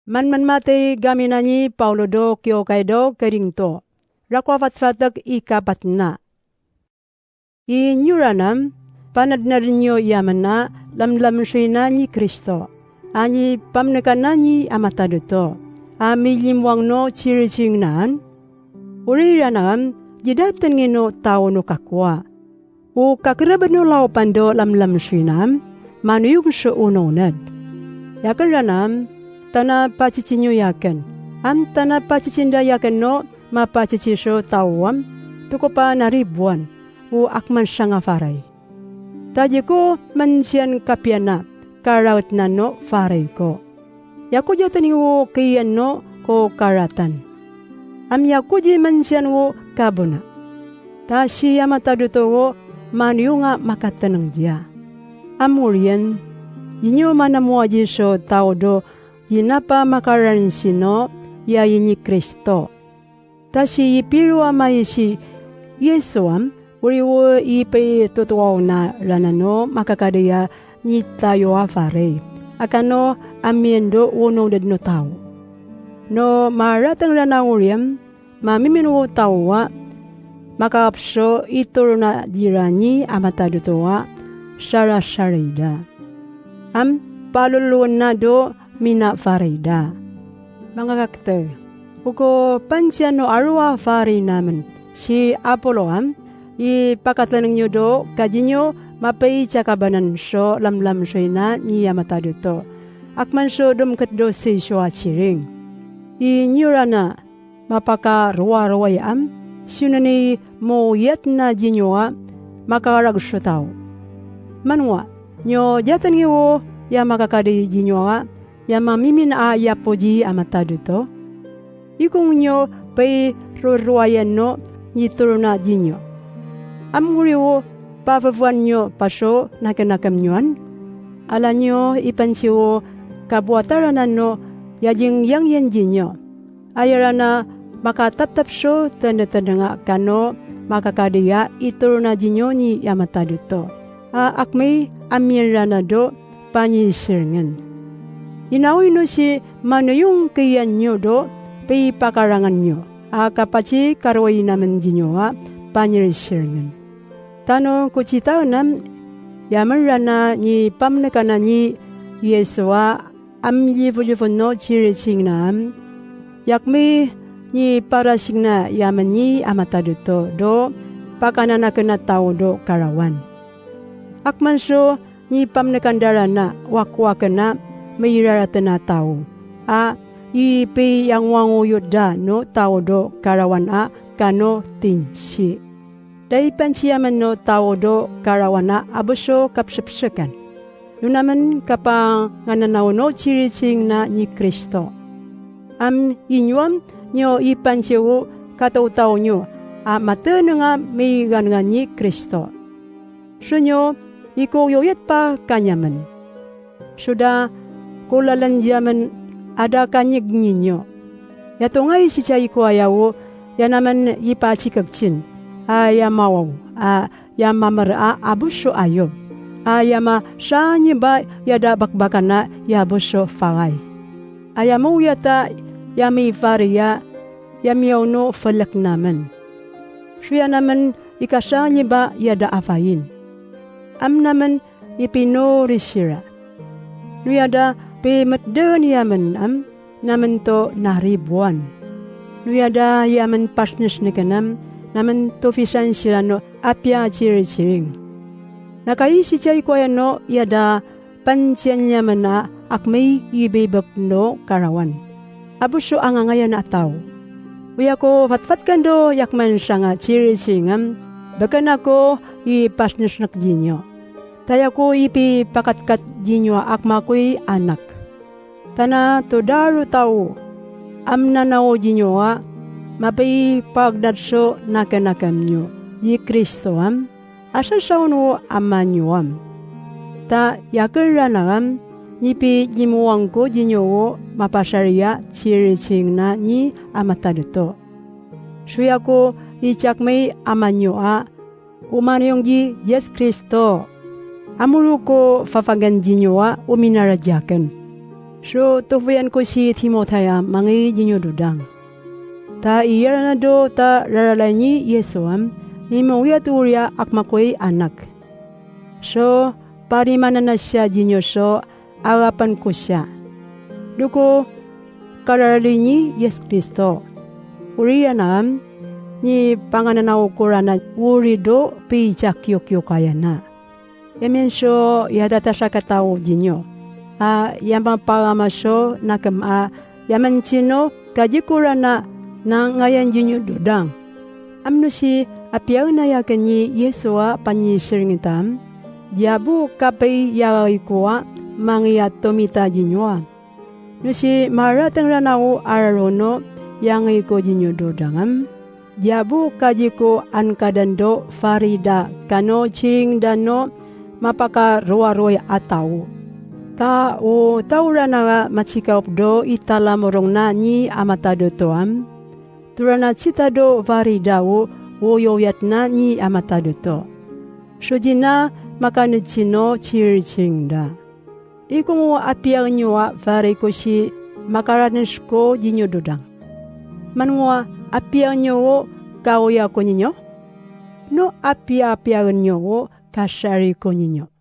Man mati gaminanyi Paulo do kyo kaido keringto. Rakwa fatfatak ikapat na. Inyuranam panadnarinyo yamana lamlam shina ni Kristo. Ani pamnekanani amataduto. Amilimwang no chirichingnan. Uriranam jidatan ngino tao no kakwa. O kakiraban no lao pando lamlam shinam. Manuyong siya unonad. Yakaranam tana pachichinyo yakan. Am tana pachichinda yakan no mapachichisyo tawam. Tuko pa naribuan. O akman siya nga faray. Taji ko mansiyan kapiana. Karawat na no faray ko. Yaku jatan wo kiyan no ko karatan. Am yaku ji mansiyan wo kabuna. Ta siya mataduto wo maniyo nga makatanang diya. Amurian, yinyo manamuaji so tao do yinapa makaranin sino yayin ni Kristo. Ta si ipiru amay si Yesuam, uriwo ipay tutuwaw na ranano makakadaya ni tayo afare. Akano amiendo uno dadno tao. No maratang rananguriam, mamimino tao wa, makapso ituro na dirani amatadutowa, Shara Sharida. Am paluluan na do mina farida. Mga kakter, uko pansyan no arwa fari naman si Apollo am, ipakatlanang nyo do kajinyo mapay tsakabanan so lamlam siya na niya mataduto. Akman so dumkat do si siya chiring. Inyura na mapaka ruwa-ruway am, sino ni mo yat na jinyoa makarag siya tao. Manwa, nyo jatan nyo ya makakadi jinyoa, ya mamimin a yapoji amataduto. Ikong nyo pay ruruayan no nituro na jinyo. Amuriwo papavuan nyo paso nakanakam nyuan. Ala nyo ipansiwo kabuataranan no yajing yang yan jinyo. Ayarana makatap-tap so tanda-tanda nga kano makakadiya ituro na jinyo ni amataduto. Akmay amirana do panyisirngan. Inawi no si manuyong kayan nyo do pipakarangan nyo. Kapachi karway naman dinyo panyisirngan. Tano kuchita nam yamarana ni pamnakana ni Yesua amlivu-livu no chiriching nam. Yakmay ni parasing na yaman ni amataduto do pakananakan na tao do karawan. Akman so ni pamnakandara na wakwakan na mayiraratan na tao. Ipi yang wanguyod da no tao do karawan kano tinsi. Dahil pansiyaman no tao do karawan abuso kapsapsakan. Yun naman kapang ngananaw no chiriching na ni Kristo. Inyuam nyo ipansiyaw kataw-taw nyo mata nga may gangan ni Kristo. So nyo iko yoyat pa kanyaman. Sudah kulalanjaman ada kanyag ninyo. Yato ngay si chay ko ayaw, yan naman ipachikagchin. Ayamawaw, yamamara abusyo ayob. Ayama siya niya ba yada bakbakan na yabusyo fangay. Ayamaw yata yami fariya, yamiyaw no falak naman. Siya naman ikasya niya ba yada afayin. Naman ipinorisira. Nuyada pe matdan yaman naman to naribuan. Nuyada yaman pasnes ni kanam naman to fisan sila no apya chirichiring. Nakaisi chay ko no yada pansyan yaman na akmay ibibap no karawan. Abusyo ang ngayon ataw. Uya ko fatfat kando yakman siya nga chirichingam. Baka na ko ipasnes nakdinyo. Taya ko ipi pakatkat dinyo akma ko'y anak. Tana to daru tao. Amnanaw dinyo mapay pagdatso nakanakam nyo. Di Kristo asa siya no amanyo Ta yakarranagam nipi jimuwang ko dinyo mapasarya chiriching na ni amataduto. Suya ko ichakmay amanyo umanayong di Yes Kristo. Amuro ko fafaganji nyo uminaradyakan. So tufuyan ko si Timothea mangi jinyo dudang. Ta iyara na do ta raralay ni Yesuam ni mawya tuya akmakoy anak. So parimana na siya jinyo so arapan ko siya. Duko kararali ni Yes Kristo. Uriya na ni pangananaw ko na uri do pijak yok kaya na. Yamen so yadata siya katao jinyo. Yamang paramasyo na yaman chino kajikura na ngayon jinyo dudang. Amno si apiyaw na yakan ni Yesua panisiringitam, diabu kapay yaray kuwa mangyat tomita jinyo. No si maratang ranaw ararono yangay ko jinyo dudangam, diabu kajiko ankadando farida kano chiring dano mapaka ruwaroy ataw. Taura na machikaw do itala morong na ni amatado toam. Turana cita do varida woyoyat na ni amatado to. Shojina makanitsino chirchingda. Ikong apiang nyoa vari ko si makaranis ko jinyo dudang. Manwa apiang nyo kaoya ko ninyo? No apiang nyo kasari ko ninyo.